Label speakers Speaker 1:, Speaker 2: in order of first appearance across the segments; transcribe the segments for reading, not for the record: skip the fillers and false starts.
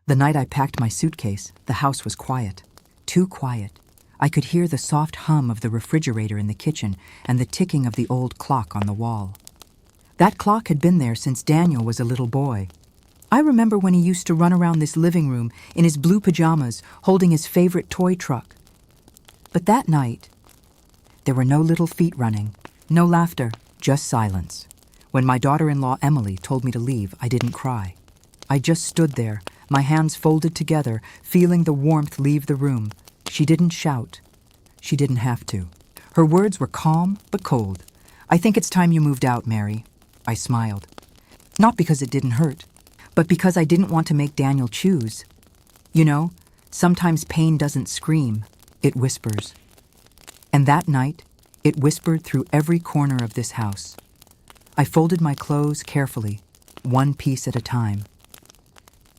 Speaker 1: The night I packed my suitcase, the house was quiet. Too quiet. I could hear the soft hum of the refrigerator in the kitchen and the ticking of the old clock on the wall. That clock had been there since Daniel was a little boy. I remember when he used to run around this living room in his blue pajamas, holding his favorite toy truck. But that night, there were no little feet running, no laughter, just silence. When my daughter-in-law Emily told me to leave, I didn't cry. I just stood there, my hands folded together, feeling the warmth leave the room. She didn't shout. She didn't have to. Her words were calm but cold. "I think it's time you moved out, Mary." I smiled. Not because it didn't hurt, but because I didn't want to make Daniel choose. You know, sometimes pain doesn't scream, it whispers. And that night, it whispered through every corner of this house. I folded my clothes carefully, one piece at a time.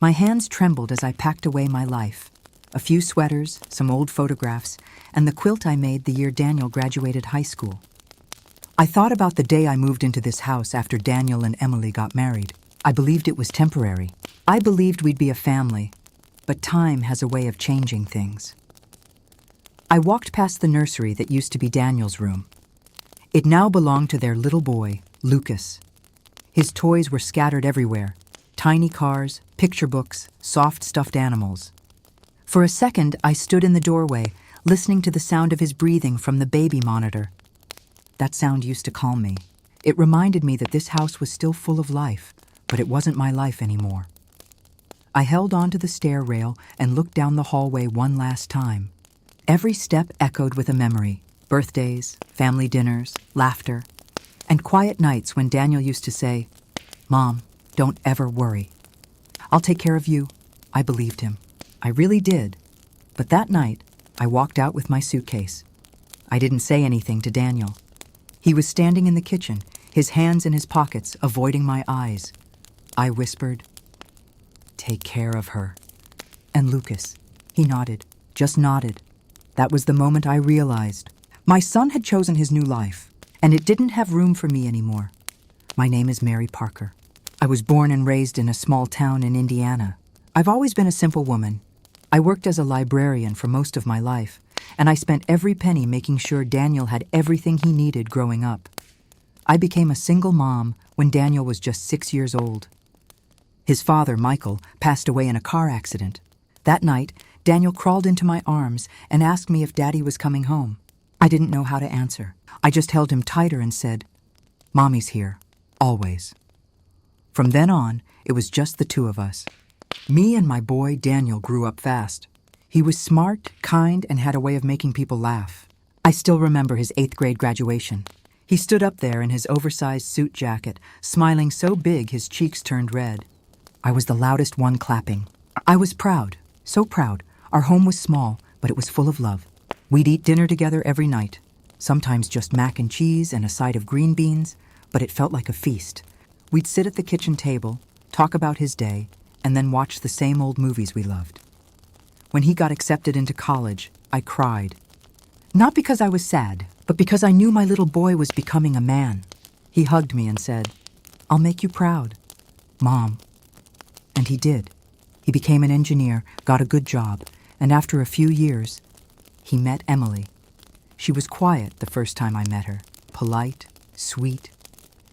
Speaker 1: My hands trembled as I packed away my life. A few sweaters, some old photographs, and the quilt I made the year Daniel graduated high school. I thought about the day I moved into this house after Daniel and Emily got married. I believed it was temporary. I believed we'd be a family, but time has a way of changing things. I walked past the nursery that used to be Daniel's room. It now belonged to their little boy, Lucas. His toys were scattered everywhere. Tiny cars, picture books, soft stuffed animals. For a second, I stood in the doorway, listening to the sound of his breathing from the baby monitor. That sound used to calm me. It reminded me that this house was still full of life, but it wasn't my life anymore. I held onto the stair rail and looked down the hallway one last time. Every step echoed with a memory. Birthdays, family dinners, laughter, and quiet nights when Daniel used to say, "Mom, don't ever worry. I'll take care of you." I believed him. I really did. But that night, I walked out with my suitcase. I didn't say anything to Daniel. He was standing in the kitchen, his hands in his pockets, avoiding my eyes. I whispered, "Take care of her." And Lucas, he nodded, just nodded. That was the moment I realized. My son had chosen his new life, and it didn't have room for me anymore. My name is Mary Parker. I was born and raised in a small town in Indiana. I've always been a simple woman. I worked as a librarian for most of my life, and I spent every penny making sure Daniel had everything he needed growing up. I became a single mom when Daniel was just 6 years old. His father, Michael, passed away in a car accident. That night, Daniel crawled into my arms and asked me if Daddy was coming home. I didn't know how to answer. I just held him tighter and said, "Mommy's here, always." From then on, it was just the two of us. Me and my boy, Daniel, grew up fast. He was smart, kind, and had a way of making people laugh. I still remember his 8th grade graduation. He stood up there in his oversized suit jacket, smiling so big his cheeks turned red. I was the loudest one clapping. I was proud, so proud. Our home was small, but it was full of love. We'd eat dinner together every night, sometimes just mac and cheese and a side of green beans, but it felt like a feast. We'd sit at the kitchen table, talk about his day, and then watch the same old movies we loved. When he got accepted into college, I cried. Not because I was sad, but because I knew my little boy was becoming a man. He hugged me and said, "I'll make you proud, Mom." And he did. He became an engineer, got a good job, and after a few years, he met Emily. She was quiet the first time I met her, polite, sweet.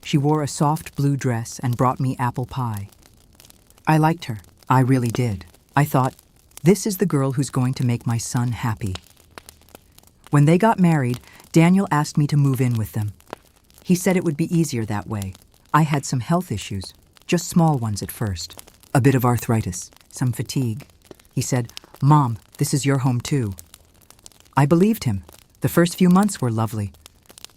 Speaker 1: She wore a soft blue dress and brought me apple pie. I liked her. I really did. I thought, this is the girl who's going to make my son happy. When they got married, Daniel asked me to move in with them. He said it would be easier that way. I had some health issues, just small ones at first. A bit of arthritis, some fatigue. He said, "Mom, this is your home too." I believed him. The first few months were lovely.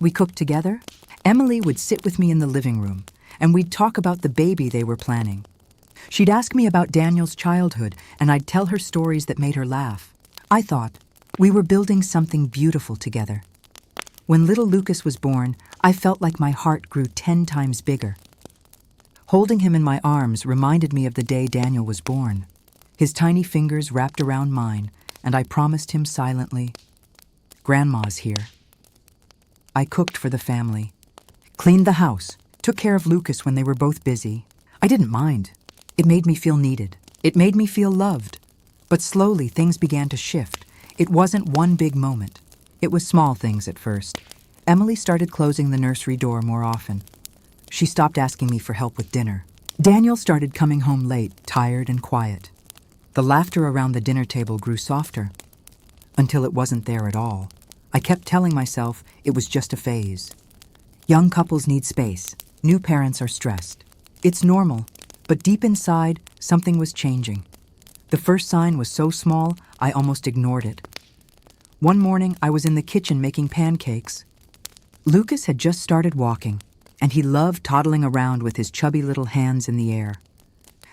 Speaker 1: We cooked together. Emily would sit with me in the living room, and we'd talk about the baby they were planning. She'd ask me about Daniel's childhood, and I'd tell her stories that made her laugh. I thought, we were building something beautiful together. When little Lucas was born, I felt like my heart grew 10 times bigger. Holding him in my arms reminded me of the day Daniel was born. His tiny fingers wrapped around mine, and I promised him silently, "Grandma's here." I cooked for the family, cleaned the house, took care of Lucas when they were both busy. I didn't mind. It made me feel needed. It made me feel loved. But slowly things began to shift. It wasn't one big moment. It was small things at first. Emily started closing the nursery door more often. She stopped asking me for help with dinner. Daniel started coming home late, tired and quiet. The laughter around the dinner table grew softer, until it wasn't there at all. I kept telling myself it was just a phase. Young couples need space. New parents are stressed. It's normal, but deep inside, something was changing. The first sign was so small, I almost ignored it. One morning, I was in the kitchen making pancakes. Lucas had just started walking, and he loved toddling around with his chubby little hands in the air.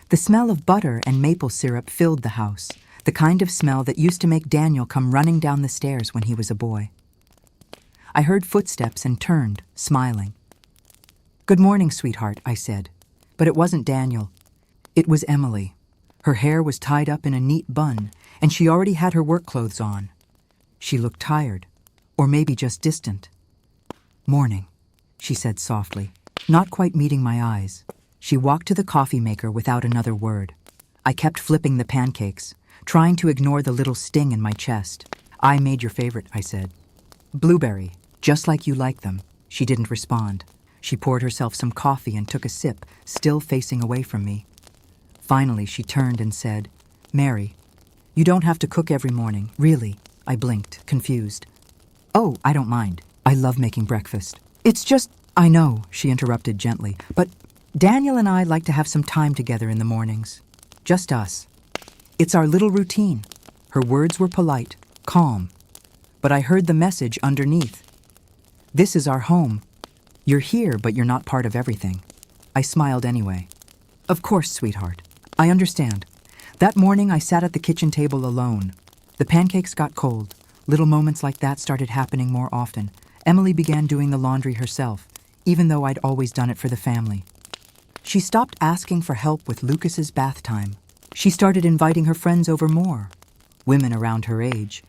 Speaker 1: The smell of butter and maple syrup filled the house, the kind of smell that used to make Daniel come running down the stairs when he was a boy. I heard footsteps and turned, smiling. "Good morning, sweetheart," I said. But it wasn't Daniel. It was Emily. Her hair was tied up in a neat bun, and she already had her work clothes on. She looked tired, or maybe just distant. "Morning," she said softly, not quite meeting my eyes. She walked to the coffee maker without another word. I kept flipping the pancakes, trying to ignore the little sting in my chest. "I made your favorite," I said. "Blueberry, just like you like them." She didn't respond. She poured herself some coffee and took a sip, still facing away from me. Finally, she turned and said, "Mary, you don't have to cook every morning, really." I blinked, confused. "Oh, I don't mind. I love making breakfast. It's just—" "I know," she interrupted gently, "but Daniel and I like to have some time together in the mornings. Just us. It's our little routine." Her words were polite, calm, but I heard the message underneath. "This is our home. You're here, but you're not part of everything." I smiled anyway. "Of course, sweetheart. I understand." That morning, I sat at the kitchen table alone. The pancakes got cold. Little moments like that started happening more often. Emily began doing the laundry herself, even though I'd always done it for the family. She stopped asking for help with Lucas's bath time. She started inviting her friends over more, women around her age,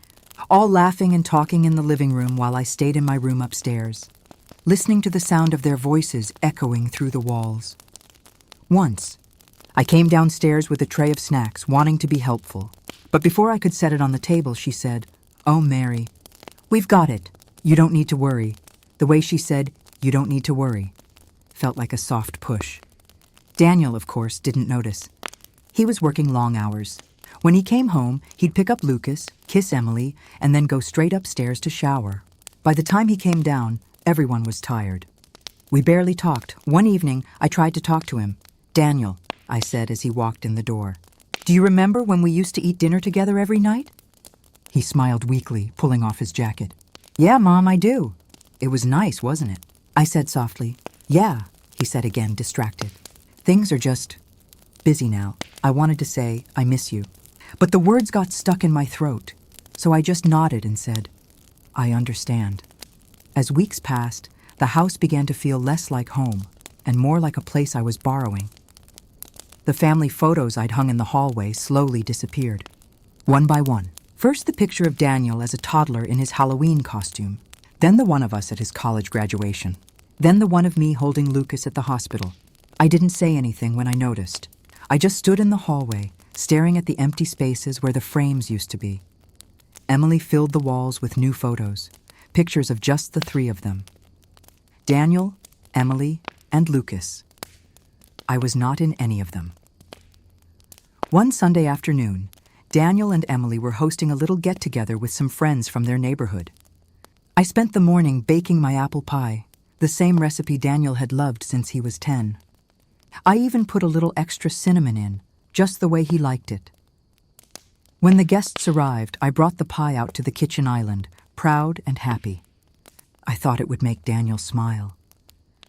Speaker 1: all laughing and talking in the living room while I stayed in my room upstairs, listening to the sound of their voices echoing through the walls. Once, I came downstairs with a tray of snacks, wanting to be helpful. But before I could set it on the table, she said, "Oh, Mary, we've got it. You don't need to worry." The way she said, "You don't need to worry," felt like a soft push. Daniel, of course, didn't notice. He was working long hours. When he came home, he'd pick up Lucas, kiss Emily, and then go straight upstairs to shower. By the time he came down, everyone was tired. We barely talked. One evening, I tried to talk to him. "Daniel," I said as he walked in the door, "do you remember when we used to eat dinner together every night?" He smiled weakly, pulling off his jacket. "Yeah, Mom, I do." "It was nice, wasn't it?" I said softly. "Yeah," he said again, distracted. "Things are just busy now." I wanted to say, "I miss you." But the words got stuck in my throat, so I just nodded and said, "I understand." As weeks passed, the house began to feel less like home and more like a place I was borrowing. The family photos I'd hung in the hallway slowly disappeared, one by one. First the picture of Daniel as a toddler in his Halloween costume, then the one of us at his college graduation, then the one of me holding Lucas at the hospital. I didn't say anything when I noticed. I just stood in the hallway, staring at the empty spaces where the frames used to be. Emily filled the walls with new photos, pictures of just the three of them. Daniel, Emily, and Lucas. I was not in any of them. One Sunday afternoon, Daniel and Emily were hosting a little get-together with some friends from their neighborhood. I spent the morning baking my apple pie, the same recipe Daniel had loved since he was 10. I even put a little extra cinnamon in, just the way he liked it. When the guests arrived, I brought the pie out to the kitchen island, proud and happy. I thought it would make Daniel smile.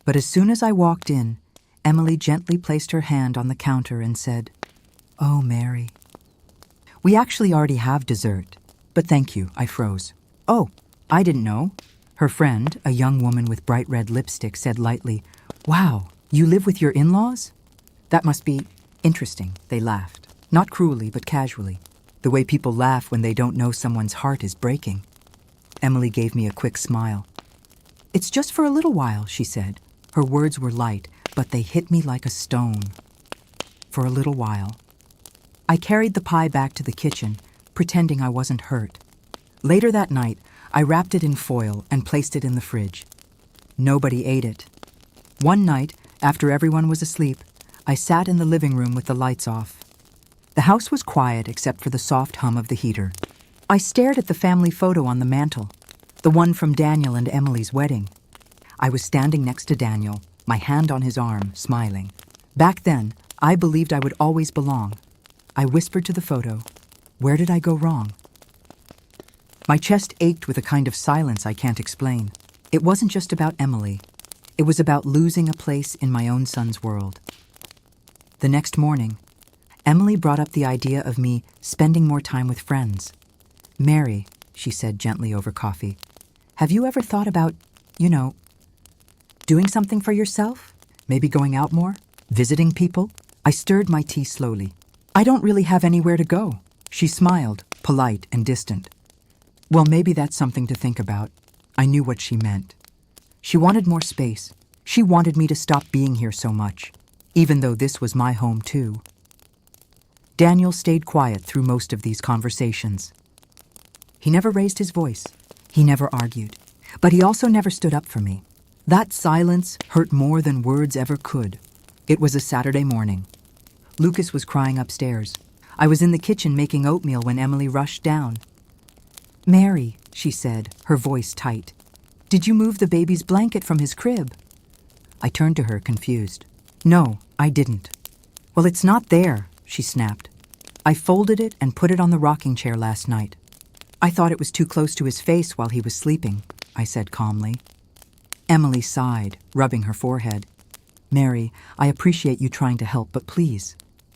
Speaker 1: But as soon as I walked in, Emily gently placed her hand on the counter and said, "Oh, Mary." "We actually already have dessert, but thank you," I froze. "Oh, I didn't know." Her friend, a young woman with bright red lipstick, said lightly, "Wow, you live with your in-laws? That must be interesting." They laughed, not cruelly, but casually, the way people laugh when they don't know someone's heart is breaking. Emily gave me a quick smile. "It's just for a little while," she said. Her words were light, but they hit me like a stone. For a little while. I carried the pie back to the kitchen, pretending I wasn't hurt. Later that night, I wrapped it in foil and placed it in the fridge. Nobody ate it. One night, after everyone was asleep, I sat in the living room with the lights off. The house was quiet except for the soft hum of the heater. I stared at the family photo on the mantel, the one from Daniel and Emily's wedding. I was standing next to Daniel, my hand on his arm, smiling. Back then, I believed I would always belong. I whispered to the photo, "Where did I go wrong?" My chest ached with a kind of silence I can't explain. It wasn't just about Emily. It was about losing a place in my own son's world. The next morning, Emily brought up the idea of me spending more time with friends. "Mary," she said gently over coffee, "have you ever thought about, doing something for yourself? Maybe going out more? Visiting people?" I stirred my tea slowly. "I don't really have anywhere to go." She smiled, polite and distant. Well, maybe that's something to think about. I knew what she meant. She wanted more space. She wanted me to stop being here so much, even though this was my home too. Daniel stayed quiet through most of these conversations. He never raised his voice. He never argued. But he also never stood up for me. That silence hurt more than words ever could. It was a Saturday morning. Lucas was crying upstairs. I was in the kitchen making oatmeal when Emily rushed down. "Mary," she said, her voice tight, "did you move the baby's blanket from his crib?" I turned to her, confused. "No, I didn't." "Well, it's not there," she snapped. "I folded it and put it on the rocking chair last night. I thought it was too close to his face while he was sleeping," I said calmly. Emily sighed, rubbing her forehead. "Mary, I appreciate you trying to help, but please,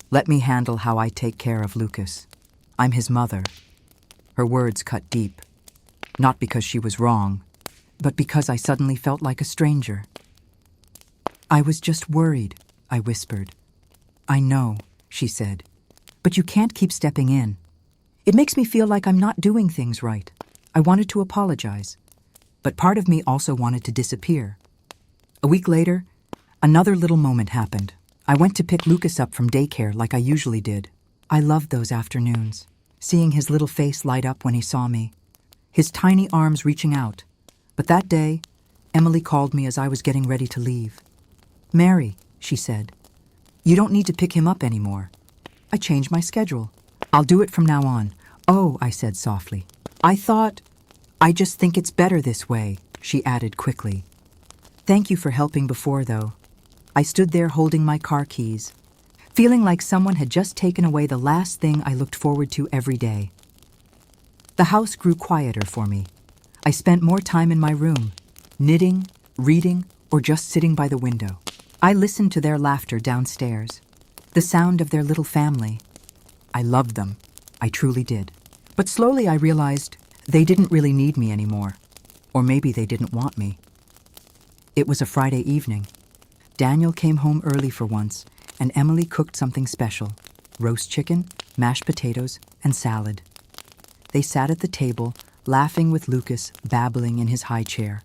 Speaker 1: let me handle how I take care of Lucas. I'm his mother." Her words cut deep. Not because she was wrong, but because I suddenly felt like a stranger. "I was just worried," I whispered. "I know," she said, "but you can't keep stepping in. It makes me feel like I'm not doing things right." I wanted to apologize, but part of me also wanted to disappear. A week later, another little moment happened. I went to pick Lucas up from daycare like I usually did. I loved those afternoons, seeing his little face light up when he saw me, his tiny arms reaching out. But that day, Emily called me as I was getting ready to leave. "Mary," she said, "you don't need to pick him up anymore." I changed my schedule. "I'll do it from now on." "Oh," I said softly. I just think it's better this way," she added quickly. "Thank you for helping before, though." I stood there holding my car keys, feeling like someone had just taken away the last thing I looked forward to every day. The house grew quieter for me. I spent more time in my room, knitting, reading, or just sitting by the window. I listened to their laughter downstairs, the sound of their little family. I loved them. I truly did. But slowly I realized they didn't really need me anymore. Or maybe they didn't want me. It was a Friday evening. Daniel came home early for once, and Emily cooked something special: roast chicken, mashed potatoes, and salad. They sat at the table, laughing with Lucas babbling in his high chair.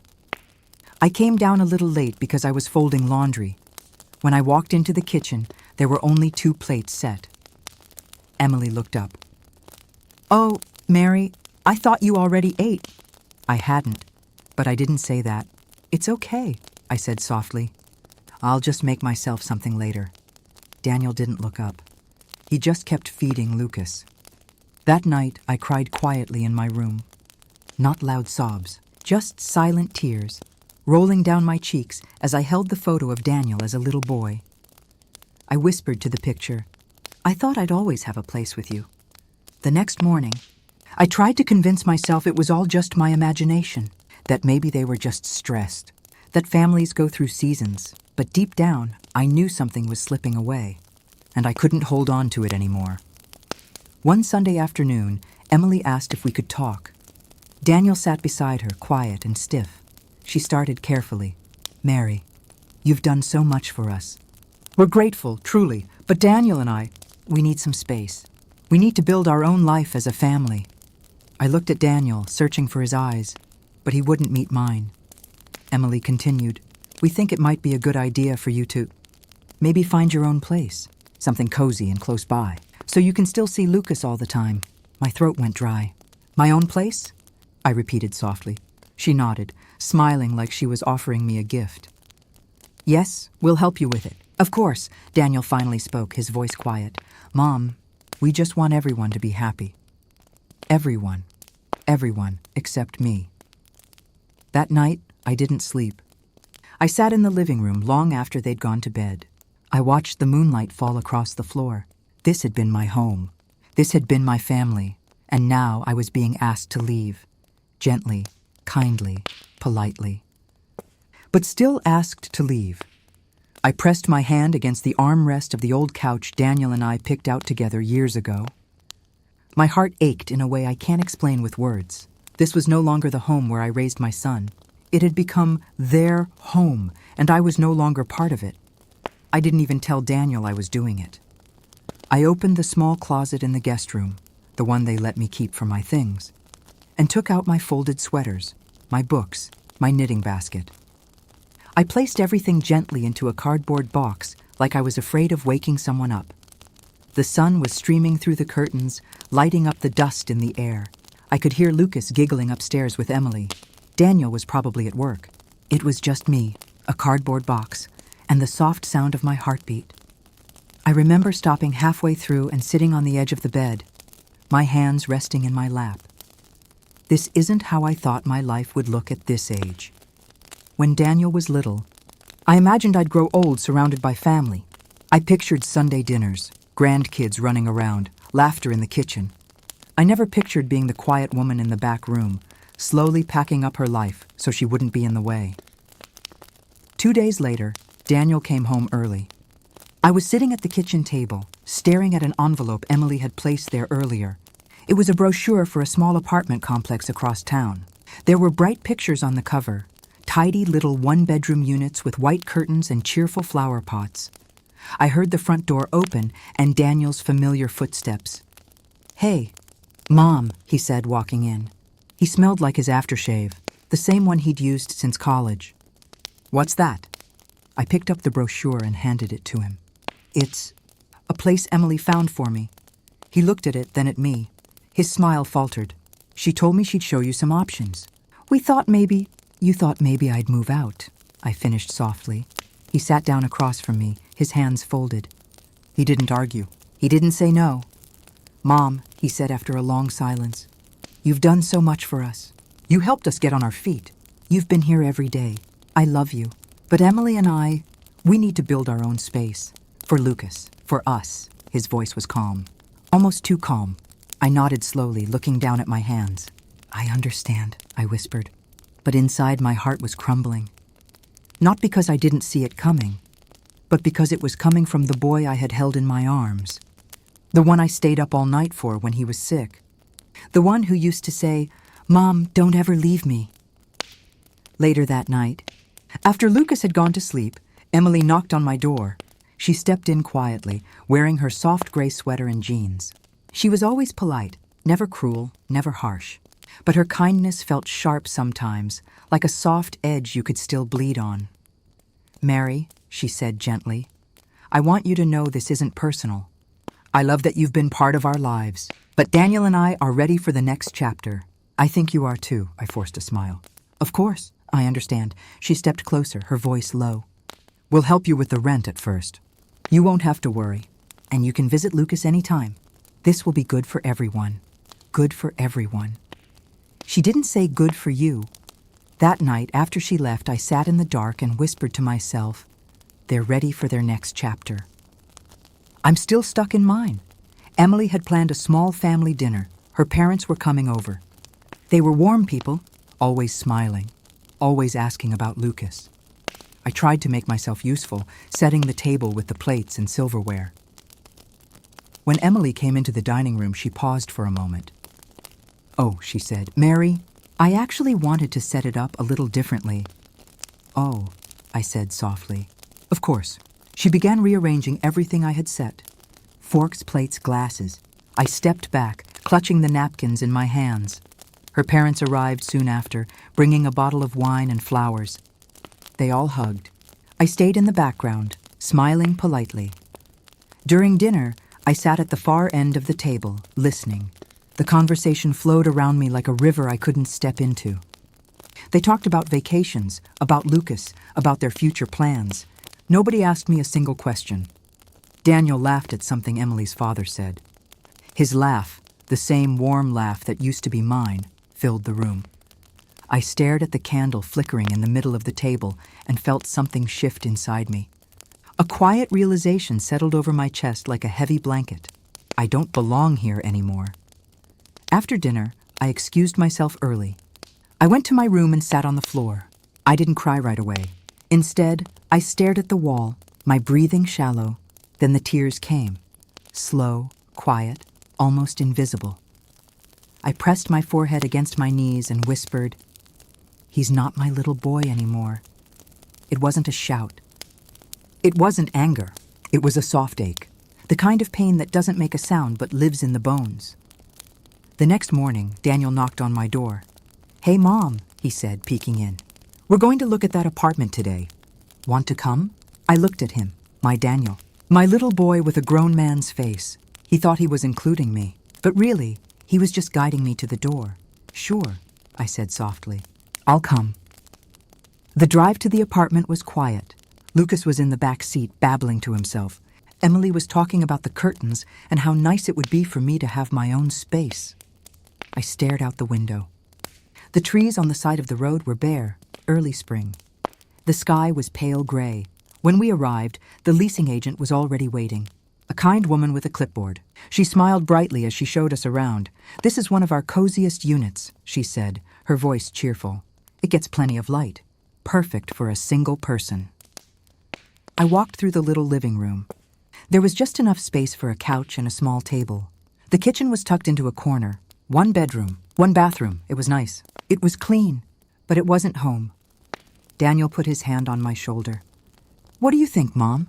Speaker 1: I came down a little late because I was folding laundry. When I walked into the kitchen, there were only 2 plates set. Emily looked up. "Oh, Mary, I thought you already ate." I hadn't, but I didn't say that. "It's okay," I said softly. "I'll just make myself something later." Daniel didn't look up. He just kept feeding Lucas. That night, I cried quietly in my room. Not loud sobs, just silent tears, rolling down my cheeks as I held the photo of Daniel as a little boy. I whispered to the picture, "I thought I'd always have a place with you." The next morning, I tried to convince myself it was all just my imagination, that maybe they were just stressed, that families go through seasons, but deep down, I knew something was slipping away, and I couldn't hold on to it anymore. One Sunday afternoon, Emily asked if we could talk. Daniel sat beside her, quiet and stiff. She started carefully. "Mary, you've done so much for us. We're grateful, truly, but Daniel and we need some space. We need to build our own life as a family." I looked at Daniel, searching for his eyes, but he wouldn't meet mine. Emily continued, "We think it might be a good idea for you to maybe find your own place, something cozy and close by, So you can still see Lucas all the time. My throat went dry. My own place? I repeated softly. She nodded, smiling like she was offering me a gift. Yes, we'll help you with it. Of course, Daniel finally spoke, his voice quiet. Mom, we just want everyone to be happy. Everyone. Everyone except me. That night, I didn't sleep. I sat in the living room long after they'd gone to bed. I watched the moonlight fall across the floor. This had been my home. This had been my family. And now I was being asked to leave. Gently, kindly, politely. But still asked to leave. I pressed my hand against the armrest of the old couch Daniel and I picked out together years ago. My heart ached in a way I can't explain with words. This was no longer the home where I raised my son. It had become their home, and I was no longer part of it. I didn't even tell Daniel I was doing it. I opened the small closet in the guest room, the one they let me keep for my things, and took out my folded sweaters, my books, my knitting basket. I placed everything gently into a cardboard box like I was afraid of waking someone up. The sun was streaming through the curtains, lighting up the dust in the air. I could hear Lucas giggling upstairs with Emily. Daniel was probably at work. It was just me, a cardboard box, and the soft sound of my heartbeat. I remember stopping halfway through and sitting on the edge of the bed, my hands resting in my lap. This isn't how I thought my life would look at this age. When Daniel was little, I imagined I'd grow old surrounded by family. I pictured Sunday dinners, grandkids running around, laughter in the kitchen. I never pictured being the quiet woman in the back room, slowly packing up her life so she wouldn't be in the way. 2 days later, Daniel came home early. I was sitting at the kitchen table, staring at an envelope Emily had placed there earlier. It was a brochure for a small apartment complex across town. There were bright pictures on the cover, tidy little one-bedroom units with white curtains and cheerful flower pots. I heard the front door open and Daniel's familiar footsteps. "Hey, Mom," he said, walking in. He smelled like his aftershave, the same one he'd used since college. "What's that?" I picked up the brochure and handed it to him. "It's a place Emily found for me." He looked at it, then at me. His smile faltered. "She told me she'd show you some options. You thought maybe I'd move out," I finished softly. He sat down across from me, his hands folded. He didn't argue. He didn't say no. "Mom," he said after a long silence, "you've done so much for us. You helped us get on our feet. You've been here every day. I love you. But Emily and I, we need to build our own space. For Lucas, for us." His voice was calm. Almost too calm. I nodded slowly, looking down at my hands. "I understand," I whispered. But inside my heart was crumbling. Not because I didn't see it coming, but because it was coming from the boy I had held in my arms. The one I stayed up all night for when he was sick. The one who used to say, "Mom, don't ever leave me." Later that night, after Lucas had gone to sleep, Emily knocked on my door. She stepped in quietly, wearing her soft gray sweater and jeans. She was always polite, never cruel, never harsh. But her kindness felt sharp sometimes, like a soft edge you could still bleed on. "Mary," she said gently, "I want you to know this isn't personal. I love that you've been part of our lives, but Daniel and I are ready for the next chapter. I think you are too," I forced a smile. "Of course, I understand." She stepped closer, her voice low. "We'll help you with the rent at first. You won't have to worry, and you can visit Lucas anytime. This will be good for everyone. Good for everyone." She didn't say good for you. That night, after she left, I sat in the dark and whispered to myself, "They're ready for their next chapter." I'm still stuck in mine. Emily had planned a small family dinner. Her parents were coming over. They were warm people, always smiling, always asking about Lucas. I tried to make myself useful, setting the table with the plates and silverware. When Emily came into the dining room, she paused for a moment. "Oh," she said, "Mary, I actually wanted to set it up a little differently." "Oh," I said softly. "Of course." She began rearranging everything I had set. Forks, plates, glasses. I stepped back, clutching the napkins in my hands. Her parents arrived soon after, bringing a bottle of wine and flowers. They all hugged. I stayed in the background, smiling politely. During dinner, I sat at the far end of the table, listening. The conversation flowed around me like a river I couldn't step into. They talked about vacations, about Lucas, about their future plans. Nobody asked me a single question. Daniel laughed at something Emily's father said. His laugh, the same warm laugh that used to be mine, filled the room. I stared at the candle flickering in the middle of the table and felt something shift inside me. A quiet realization settled over my chest like a heavy blanket. I don't belong here anymore. After dinner, I excused myself early. I went to my room and sat on the floor. I didn't cry right away. Instead, I stared at the wall, my breathing shallow. Then the tears came. Slow, quiet, almost invisible. I pressed my forehead against my knees and whispered, "He's not my little boy anymore." It wasn't a shout. It wasn't anger. It was a soft ache, the kind of pain that doesn't make a sound but lives in the bones. The next morning, Daniel knocked on my door. "Hey, Mom," he said, peeking in. "We're going to look at that apartment today. Want to come?" I looked at him, my Daniel, my little boy with a grown man's face. He thought he was including me, but really, he was just guiding me to the door. "Sure," I said softly. "I'll come." The drive to the apartment was quiet. Lucas was in the back seat, babbling to himself. Emily was talking about the curtains and how nice it would be for me to have my own space. I stared out the window. The trees on the side of the road were bare, early spring. The sky was pale gray. When we arrived, the leasing agent was already waiting. A kind woman with a clipboard. She smiled brightly as she showed us around. "This is one of our coziest units," she said, her voice cheerful. "It gets plenty of light. Perfect for a single person." I walked through the little living room. There was just enough space for a couch and a small table. The kitchen was tucked into a corner. One bedroom, one bathroom. It was nice. It was clean, but it wasn't home. Daniel put his hand on my shoulder. "What do you think, Mom?"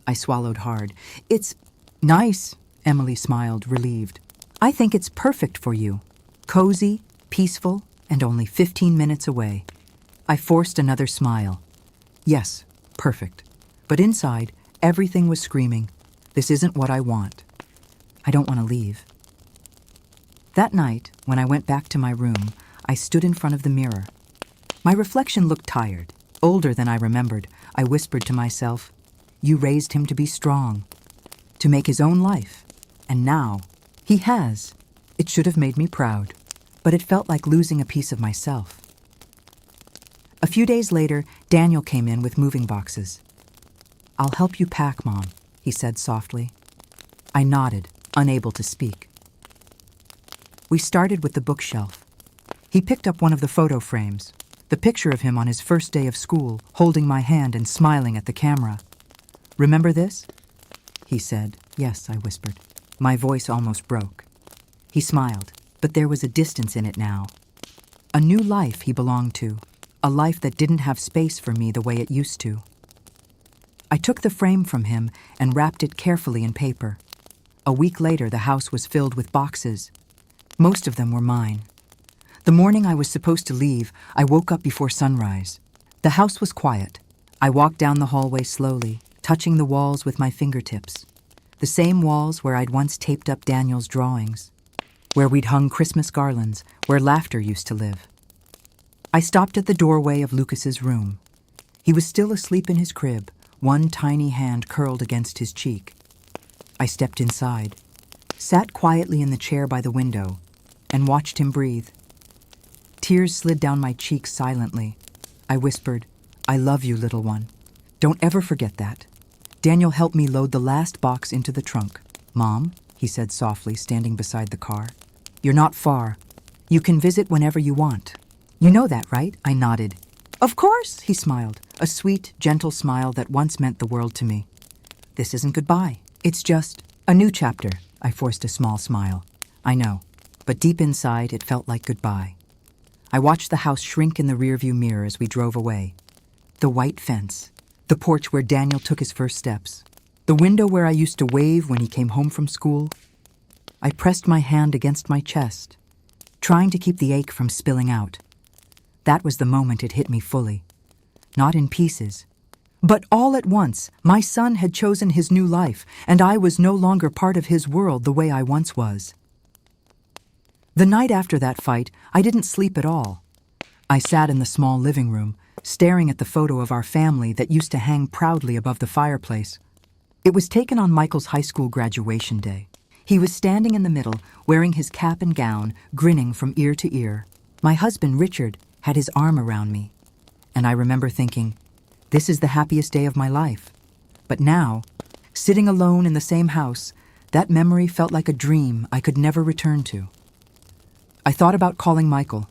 Speaker 1: I swallowed hard. "It's nice," Emily smiled, relieved. "I think it's perfect for you. Cozy, peaceful, and only 15 minutes away." I forced another smile. Yes, perfect. But inside, everything was screaming, "This isn't what I want. I don't want to leave." That night, when I went back to my room, I stood in front of the mirror. My reflection looked tired, older than I remembered. I whispered to myself, "You raised him to be strong, to make his own life. And now, he has." It should have made me proud, but it felt like losing a piece of myself. A few days later, Daniel came in with moving boxes. "I'll help you pack, Mom," he said softly. I nodded, unable to speak. We started with the bookshelf. He picked up one of the photo frames, the picture of him on his first day of school, holding my hand and smiling at the camera. "Remember this?" he said. "Yes," I whispered. My voice almost broke. He smiled, but there was a distance in it now. A new life he belonged to, a life that didn't have space for me the way it used to. I took the frame from him and wrapped it carefully in paper. A week later, the house was filled with boxes. Most of them were mine. The morning I was supposed to leave, I woke up before sunrise. The house was quiet. I walked down the hallway slowly, touching the walls with my fingertips. The same walls where I'd once taped up Daniel's drawings, where we'd hung Christmas garlands, where laughter used to live. I stopped at the doorway of Lucas's room. He was still asleep in his crib, one tiny hand curled against his cheek. I stepped inside, sat quietly in the chair by the window, and watched him breathe. Tears slid down my cheeks silently. I whispered, "I love you, little one. Don't ever forget that." Daniel helped me load the last box into the trunk. "Mom," he said softly, standing beside the car, "you're not far. You can visit whenever you want. You know that, right?" I nodded. "Of course," he smiled, a sweet, gentle smile that once meant the world to me. "This isn't goodbye. It's just a new chapter." I forced a small smile. "I know, but deep inside it felt like goodbye." I watched the house shrink in the rearview mirror as we drove away. The white fence, the porch where Daniel took his first steps, the window where I used to wave when he came home from school. I pressed my hand against my chest, trying to keep the ache from spilling out. That was the moment it hit me fully. Not in pieces, But all at once, my son had chosen his new life, and I was no longer part of his world the way I once was. The night after that fight, I didn't sleep at all. I sat in the small living room, staring at the photo of our family that used to hang proudly above the fireplace. It was taken on Michael's high school graduation day. He was standing in the middle, wearing his cap and gown, grinning from ear to ear. My husband, Richard, had his arm around me. And I remember thinking, this is the happiest day of my life. But now, sitting alone in the same house, that memory felt like a dream I could never return to. I thought about calling Michael.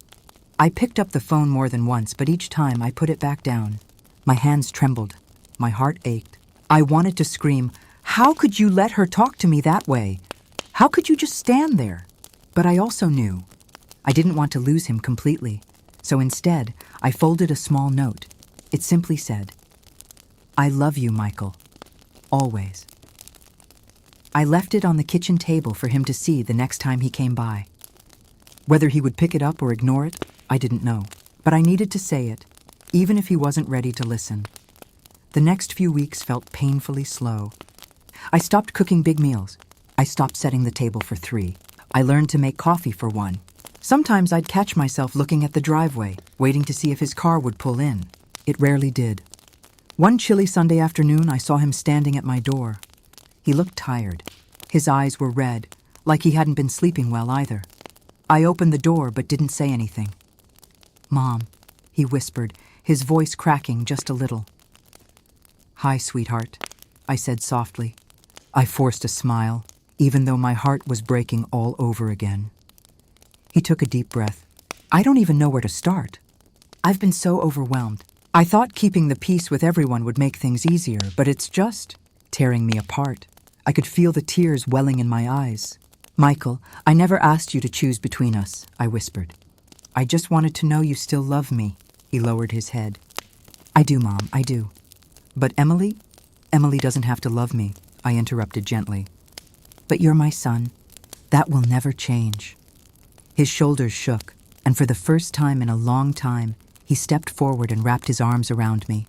Speaker 1: I picked up the phone more than once, but each time I put it back down. My hands trembled. My heart ached. I wanted to scream, "How could you let her talk to me that way? How could you just stand there?" But I also knew I didn't want to lose him completely. So instead, I folded a small note. It simply said, "I love you, Michael. Always." I left it on the kitchen table for him to see the next time he came by. Whether he would pick it up or ignore it, I didn't know. But I needed to say it, even if he wasn't ready to listen. The next few weeks felt painfully slow. I stopped cooking big meals. I stopped setting the table for 3. I learned to make coffee for 1. Sometimes I'd catch myself looking at the driveway, waiting to see if his car would pull in. It rarely did. One chilly Sunday afternoon, I saw him standing at my door. He looked tired. His eyes were red, like he hadn't been sleeping well either. I opened the door but didn't say anything. "Mom," he whispered, his voice cracking just a little. "Hi, sweetheart," I said softly. I forced a smile, even though my heart was breaking all over again. He took a deep breath. "I don't even know where to start. I've been so overwhelmed. I thought keeping the peace with everyone would make things easier, but it's just tearing me apart." I could feel the tears welling in my eyes. "Michael, I never asked you to choose between us," I whispered. "I just wanted to know you still love me." He lowered his head. "I do, Mom, I do. But Emily doesn't have to love me," I interrupted gently. "But you're my son. That will never change." His shoulders shook, and for the first time in a long time, he stepped forward and wrapped his arms around me.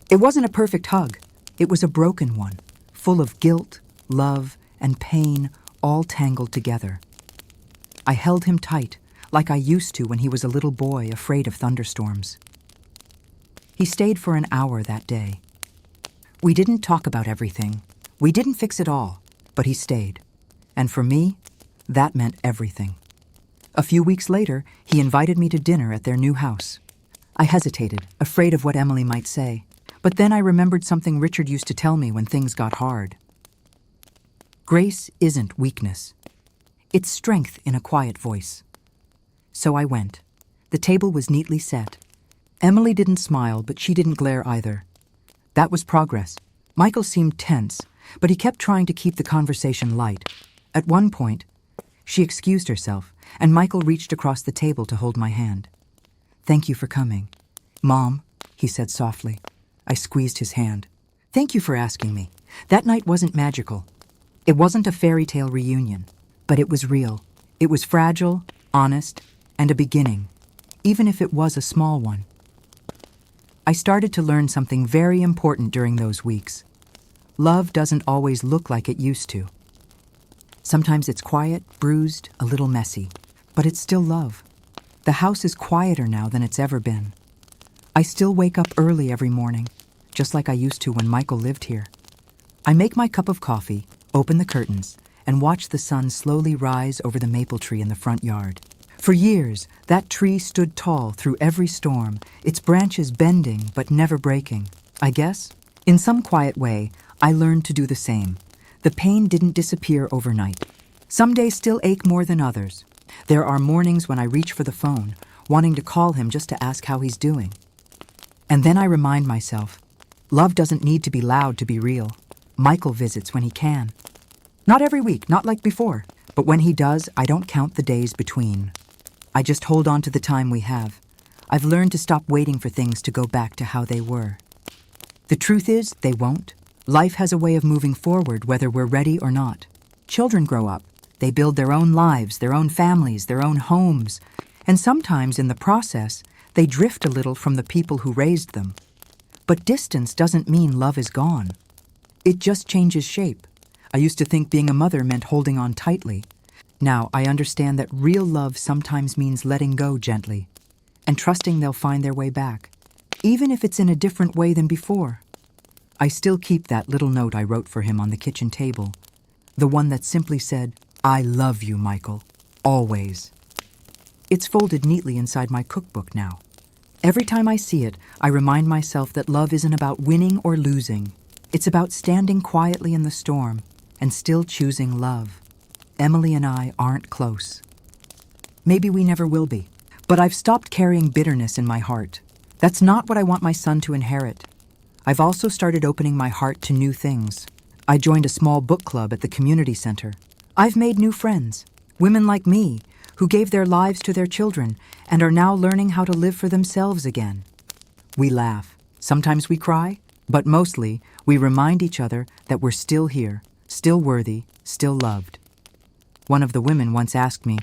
Speaker 1: It wasn't a perfect hug. It was a broken one, full of guilt, love, and pain, all tangled together. I held him tight, like I used to when he was a little boy afraid of thunderstorms. He stayed for an hour that day. We didn't talk about everything. We didn't fix it all, but he stayed. And for me, that meant everything. A few weeks later, he invited me to dinner at their new house. I hesitated, afraid of what Emily might say. But then I remembered something Richard used to tell me when things got hard. Grace isn't weakness. It's strength in a quiet voice. So I went. The table was neatly set. Emily didn't smile, but she didn't glare either. That was progress. Michael seemed tense, but he kept trying to keep the conversation light. At one point, she excused herself, and Michael reached across the table to hold my hand. "Thank you for coming." "Mom," he said softly. I squeezed his hand. "Thank you for asking me. That night wasn't magical. It wasn't a fairy tale reunion, but it was real. It was fragile, honest, and a beginning, even if it was a small one." I started to learn something very important during those weeks. Love doesn't always look like it used to. Sometimes it's quiet, bruised, a little messy, but it's still love. The house is quieter now than it's ever been. I still wake up early every morning, just like I used to when Michael lived here. I make my cup of coffee, open the curtains, and watch the sun slowly rise over the maple tree in the front yard. For years, that tree stood tall through every storm, its branches bending but never breaking. I guess, in some quiet way, I learned to do the same. The pain didn't disappear overnight. Some days still ache more than others. There are mornings when I reach for the phone, wanting to call him just to ask how he's doing. And then I remind myself, love doesn't need to be loud to be real. Michael visits when he can. Not every week, not like before, but when he does, I don't count the days between. I just hold on to the time we have. I've learned to stop waiting for things to go back to how they were. The truth is, they won't. Life has a way of moving forward whether we're ready or not. Children grow up. They build their own lives, their own families, their own homes. And sometimes in the process, they drift a little from the people who raised them. But distance doesn't mean love is gone. It just changes shape. I used to think being a mother meant holding on tightly. Now I understand that real love sometimes means letting go gently and trusting they'll find their way back, even if it's in a different way than before. I still keep that little note I wrote for him on the kitchen table, the one that simply said, "I love you, Michael, always." It's folded neatly inside my cookbook now. Every time I see it, I remind myself that love isn't about winning or losing. It's about standing quietly in the storm and still choosing love. Emily and I aren't close. Maybe we never will be. But I've stopped carrying bitterness in my heart. That's not what I want my son to inherit. I've also started opening my heart to new things. I joined a small book club at the community center. I've made new friends, women like me, who gave their lives to their children and are now learning how to live for themselves again. We laugh. Sometimes we cry, but mostly we remind each other that we're still here, still worthy, still loved. One of the women once asked me,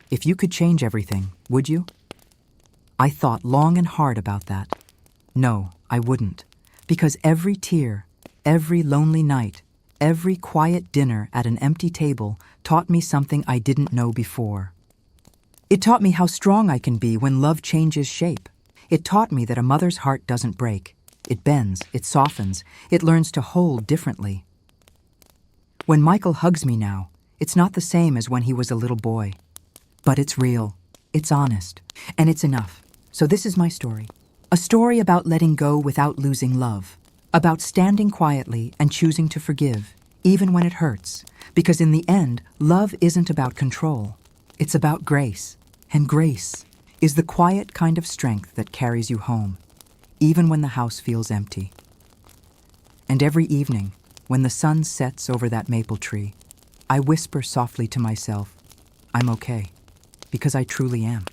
Speaker 1: "If you could change everything, would you?" I thought long and hard about that. No, I wouldn't, because every tear, every lonely night, every quiet dinner at an empty table taught me something I didn't know before. It taught me how strong I can be when love changes shape. It taught me that a mother's heart doesn't break. It bends, it softens, it learns to hold differently. When Michael hugs me now, it's not the same as when he was a little boy. But it's real, it's honest, and it's enough. So this is my story. A story about letting go without losing love. About standing quietly and choosing to forgive, even when it hurts. Because in the end, love isn't about control. It's about grace. And grace is the quiet kind of strength that carries you home, even when the house feels empty. And every evening, when the sun sets over that maple tree, I whisper softly to myself, "I'm okay," because I truly am.